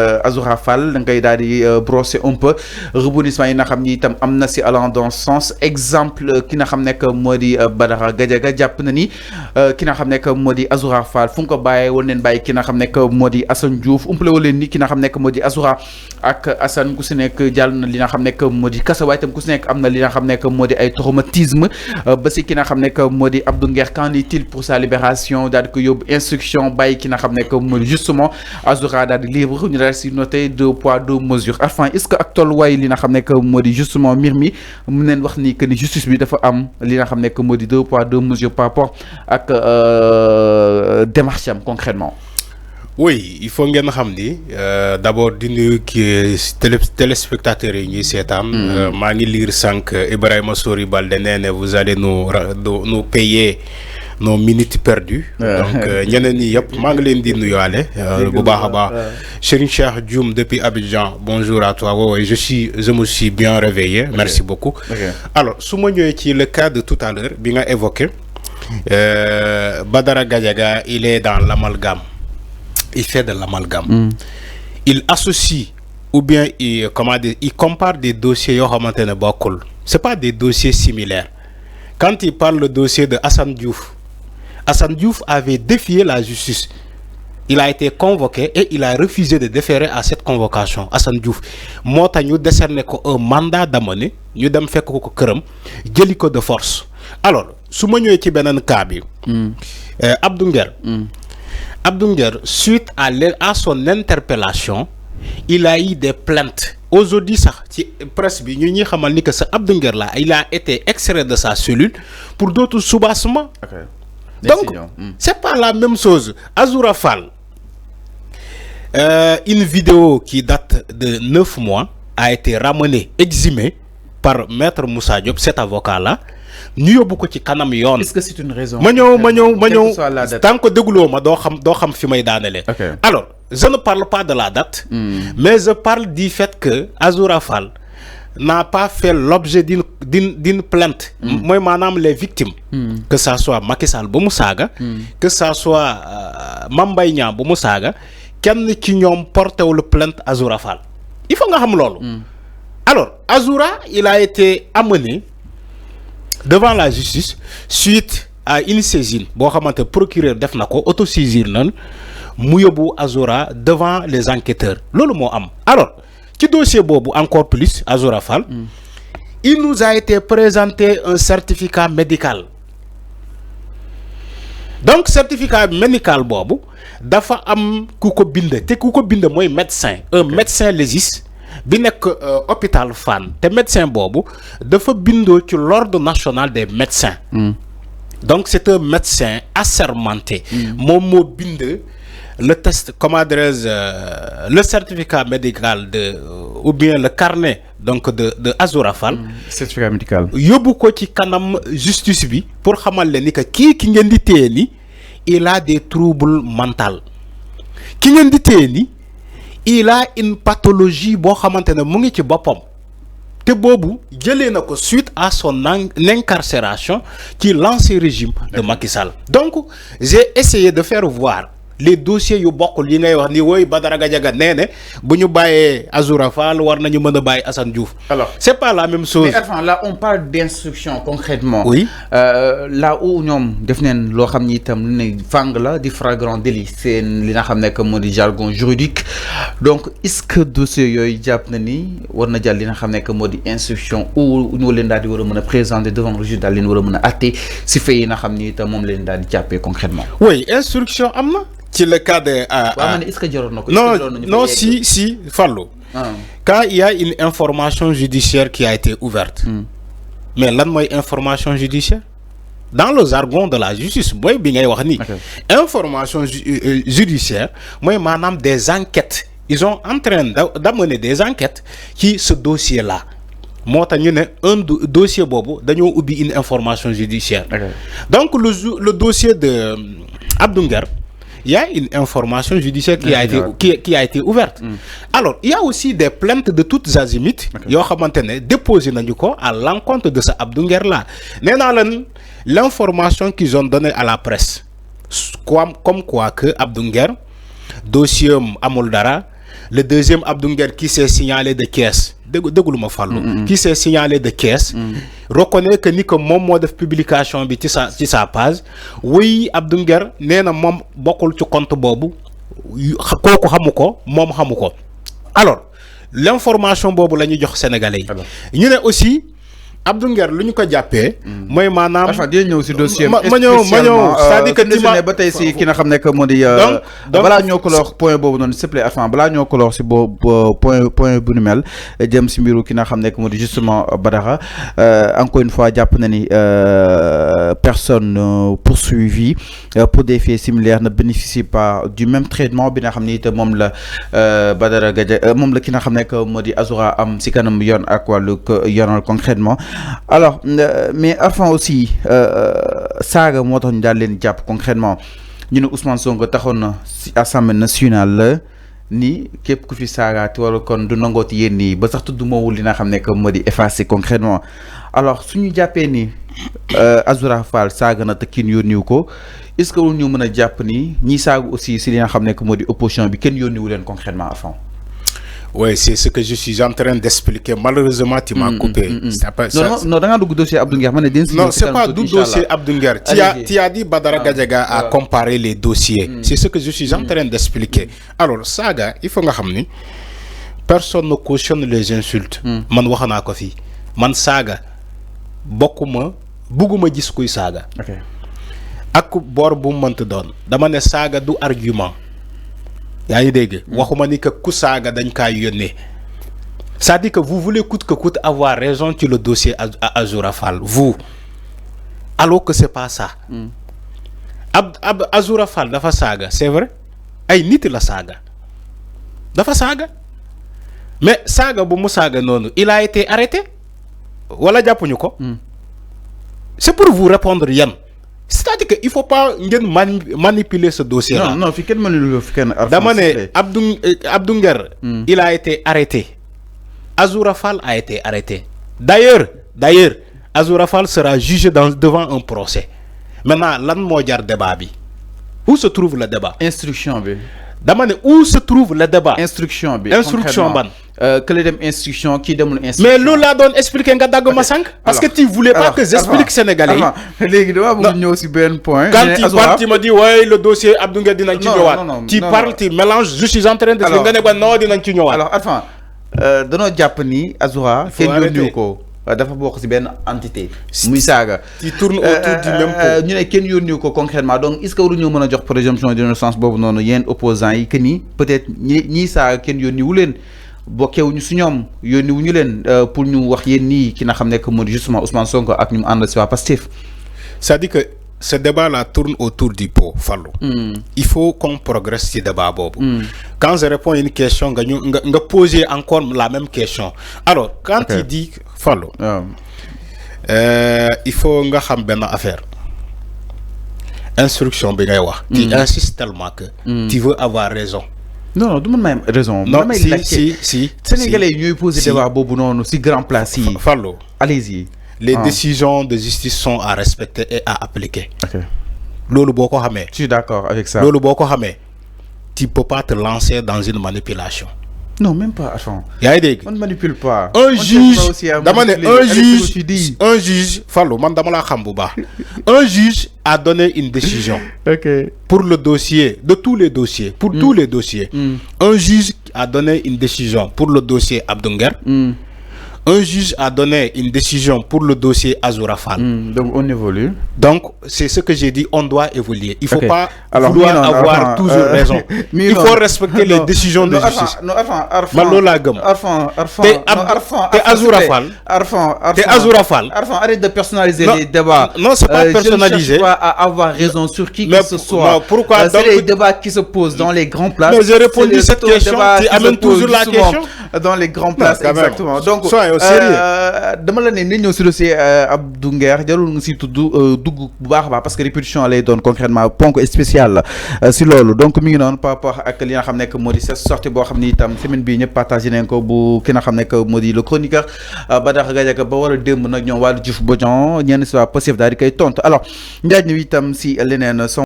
Azoura Fall da ngay daal di brosser un peu rebondissement yi nga xam ni itam am na si allant dans ce sens exemple ki nga xam nekk moo di Badara Gadiaga jàpp na ni ki nga xam nekk moo di Azoura Fall fu nga ko bàyyee wala neen bàyyi ki nga xam nekk moo di Assane Diouf umpale wala ni ki nga xam nekk moo di Azoura ak Assane ku si nekk jàll na li nga xam nekk moo di kasa waaye itam ku si nekk am na li nga xam nekk moo di ay traumatisme ba si ki nga xam nekk moo di Abdou Nguer qu'en est-il pour sa libération daal di ko yóbbu instruction bàyyi ki nga xam nekk moo di justement Azoura daal di libre si noté 2 poids 2 mesures enfin est-ce que ak tolluwaay li nga xam ne que moo di justement mbir mi mu neen wax ni que ni justice bi dafa am li nga xam ne que moo di 2 poids 2 mesures par rapport ak démarche am concrètement. Oui, il faut ngeen xam ni d'abord di nuyu kii téléspectateurs yi ñuy seetaan. maa ngi lire sànq Ibrahima Sori Balde nee na vous allez nous payer nos minutes perdues. donc ñeneen ñi yëpp maa ngi leen di nuyuwaale. bu baax a baax. Serigne Cheikh Dioum depuis Abidjan bonjour à toi. oui je me suis bien réveillé. merci beaucoup. alors su ma ñëwee ci le cas de tout à l'heure bi nga évoqué Badara Gadiaga il est dans l'amalgame. Il fait de l'amalgame. Il associe ou bien il compare des dossiers yoo xamante ne bokkul. C'est pas des dossiers similaires. Quand il parle le dossier de Assane Diouf avait défié la justice. Il a été convoqué et il a refusé de déférer à cette convocation. Assane Diouf moo tax ñu décerné ko un mandat d'amener ñu dem fekk ko këram jëli ko de force. alors su ma ñëwee ci beneen cas bi. Abdou Nguer suite à son interpellation il a eu des plaintes aujourd'hui sax ci presse bi ñu ñuy xamal ni que sa Abdou Nguer là il a été extrait de sa cellule pour d'autres soubassements. donc c'est pas la même chose. Azoura Fall une vidéo qui date de 9 mois a été ramenée exhumée par maître Moussa Diop cet avocat là ñu yóbbu ko ci kanam yoon. Est-ce que c'est une raison? ma ñëw tant que dégloo ma doo xam fi may daanelee. alors je ne parle pas de la date. mais je parle du fait que Azoura Fall n'a pas fait l'objet d'une plainte. mooy maanaam les victimes. que ça soit Macky Sall bu mu saaga. que ça soit Mame Mbaye Niang bu mu saaga kenn ci ñoom porté wul plainte Azoura Fall il faut nga xam loolu. alors Azoura il a été amené devant la justice suite à une saisine boo xamante procureur def na ko autosaisir nan mu yóbbu Azoura devant les enquêteurs loolu moo am. alors ci dossier boobu encore plus Azoura Fall il nous a été présenté un certificat médical. donc certificat médical boobu dafa am ku ko bind te ku ko bind mooy médecin un médecin légiste bi nekk hôpital Fann te médecin boobu dafa bindoo ci l'ordre national des médecins. donc c'est un médecin assermenté. moom moo bind le test comment dirais-je le certificat médical ou bien le carnet donc de Azoura Fall. certificat médical. yóbbu ko ci kanam justice bi pour xamal leen ni que ki ngeen di téye ni il a des troubles mentaux ki ngeen di téye ni il a une pathologie boo xamante ne mu ngi ci boppam te boobu jëlee na ko suite à son incarcération ci l'ancien régime de Macky Sall. donc j'ai essayé de faire voir les dossiers yu bokkul yi ngay wax ni woy Badara Gadiaga nee ne bu ñu bàyyee Azoura Fall war nañu mën a bàyyi Assane Diouf. alors c'est pas la même chose. mais enfin là on parle d'instruction concrètement. oui là où ñoom def neen loo xam ni itam lu ne fang la di flagrant délit seen li nga xam ne que moo di jargon juridique donc est-ce que dossier yooyu jàpp na ni war na jàll li nga xam ne que moo di instruction ou ñoo leen daal di war a mën a présenter devant le juge daal leen war a mën a àtte si fay yi nga xam ni itam moom leen daal di jàppee concrètement. oui instruction am na. ci le cas de. est-ce que jaroon na ko. non si Fallou. quand il y a une information judiciaire qui a été ouverte. mais lan mooy information judiciaire. dans le jargon de la justice mooy bi ngay wax ni. information judiciaire mooy maanaam des enquêtes ils sont en train d'amener des enquêtes ci ce dossier là. moo tax ñu ne un dossier boobu dañoo ubbi une information judiciaire. donc le dossier de Abdou Nguer. Il y a une information judiciaire qui a été ouverte. Alors, il y a aussi des plaintes de toutes azimuts yoo xamante ne déposé nañu ko à l'encontre de sa Abdou Nguer là. nee naa leen l'information qu'ils ont donnée à la presse comme quoi que Abdou Nguer dossier am amul dara Le deuxième Abdou Nguer qui s'est signalé de caisse qui s'est signalé de caisse reconnaît que ni que moom moo def publication bi ci sa page. Oui, Abdou Nguer nee na moom bokkul ci compte boobu kooku xamu ko moom xamu ko. Alors l'information boobu la ñu jox sénégalais yi. ñu ne aussi Abdou Nguer lu ñu ko jàppee. mooy maanaam enfin di ñëw si dossier ma ñëw c'est-à-dire que tu ba tey si ki nga xam ne que moo di. balaa ñoo ko wax point boobu noonu s'il te plaît enfin balaa ñoo ko wax si boobu point bu nu mel jëm si mbiru ki nga xam ne que moo di justement Badara encore une fois jàpp na ni personne poursuivie pour des faits similaires ne bénéficie pas du même traitement bi nga xam ni te moom la Badara Gadiaga moom la ki nga xam ne que moo di Azoura am si kanam yoon ak wàllu yoonal concrètement. Alors mais enfin aussi saaga moo tax ñu daal leen jàpp concrètement ñu ne Ousmane Sonko taxoon na si Assemblée nationale la ni képp ku fi saagaati wala kon du nangooti yéen nii ba sax tudd moowul li nga xam ne que moo di effacé concrètement alors suñu jàppee ni Azoura Fall saaga na te kenn yónniwu ko est-ce que ñu mën a jàpp ni ñi saaga aussi si li nga xam ne que moo di opposition bi kenn yónniwu leen concrètement à fond. Oui, c'est ce que je suis en train d'expliquer. Malheureusement, tu m'as coupé. Non, dans le dossier Abdou Nguer. Non, c'est pas du dossier Abdou Nguer. Tu as dit Badara Gadiaga a comparé les dossiers. C'est ce que je suis en train d'expliquer. Alors, saga, il faut que vous personne ne cautionne les insultes. Man waxana ko fi. Man saga bokuma buguma gis kuy saga. OK. Ak bor bu mënt doon. Dama ne saga du argument. yaa ngi dégg waxuma ni que ku saaga dañ kaa yónnee c'est-à-dire que vous voulez coûte que coûte avoir raison sur le dossier à Azoura Fall vous alors que c'est pas ça. Azoura Fall dafa saaga c'est vrai ay nit la saaga dafa saaga mais saaga bu mu saaga noonu il a été arrêté wala jàppuñu ko. C'est pour vous répondre yan. C'est-à-dire qu'il ne faut pas manipuler ce dossier là. Non, il ne faut pas manipuler. Abdou Nguer, il a été arrêté. Azoura Fall a été arrêté. D'ailleurs, Azoura Fall sera jugé devant un procès. Maintenant, lan moo jar débat bi. Où se trouve le débat? Instruction bi. Où se trouve le débat? Instruction bi. Instruction ban. Que les instructions qui demandent instruction. Mais Lola donne expliquer nga dag ma sank parce que tu voulais pas que j'explique sénégalais. Légui dama bëgg ñëw ci ben point. Quand tu me dis ouais le dossier Abdou Nguer dinañ ci ñëwaat. Tu parles, tu mélanges, je suis en train de dire nga ne ba non dinañ ci ñëwaat. Alors attends, dañoo japp ni Azoura kenn yónniwu ko. Dafa bokk ci ben entité muy saga qui tourne autour du même pot. ñu ne kenn yónniwu ko concrètement donc est-ce que waruñu mën a jox présomption d'innocence boobu noonu yéen opposants yi que ni peut-être ñii saaga kenn yónniwu leen bokkewuñu si ñoom yónniwuñu leen pour ñu wax yéen nii ki nga xam ne que moo justement Ousmane Sonko ak ñu mu ànd si waa Pastef. C'est-à-dire que ce débat-là tourne autour du pot, Fallou. Il faut qu'on progresse ce débat. Quand je réponds à une question, je pose encore la même question. Alors, quand tu dis, Fallou, il faut que tu aies une affaire. Instruction, tu insistes tellement que tu veux avoir raison. Non, tu n'as pas raison. Non, si. Sénégalais, ils posent des débats si grand place. Fallou. Allez-y. Les décisions de justice sont à respecter et à appliquer. Ok. Je suis d'accord avec ça. Tu ne peux pas te lancer dans une manipulation. Non, même pas. Attends. On ne manipule pas. Un juge, un juge a donné une décision. Pour le dossier, de tous les dossiers, pour tous les dossiers. Un juge a donné une décision pour le dossier Abdou Nguer. Un juge a donné une décision pour le dossier Azoura Fall. Donc on évolue. Donc c'est ce que j'ai dit, on doit évoluer. Il ne faut pas vouloir avoir toujours raison. Il faut respecter les décisions de justice. T'es Azoura Fall. Arrête de personnaliser les débats. Non, c'est pas personnalisé. Je ne cherche pas à avoir raison sur qui que ce soit. Pourquoi c'est les débats qui se posent dans les grands places. Mais j'ai répondu à cette question. Tu amènes toujours la question. Dans les grands places, exactement. Donc, dama la ne ni ñëw si dossier Abdou Nguer jarul nga si tudd dugg bu baax a baax parce que répétition lay doon concrètement ponk spécial si loolu donc mi ngi noonu par rapport ak li nga xam ne moo di cette sortie boo xam ni itam semaine bii ñëpp partagé nañ ko bu ki nga xam ne moo di le chroniqueur Badara Gadiaga ba war a démb nag ñoom wàllu Diouf Bodian ñenn si waa Pastef daal di koy tontu alors njaaj ñëw itam si leneen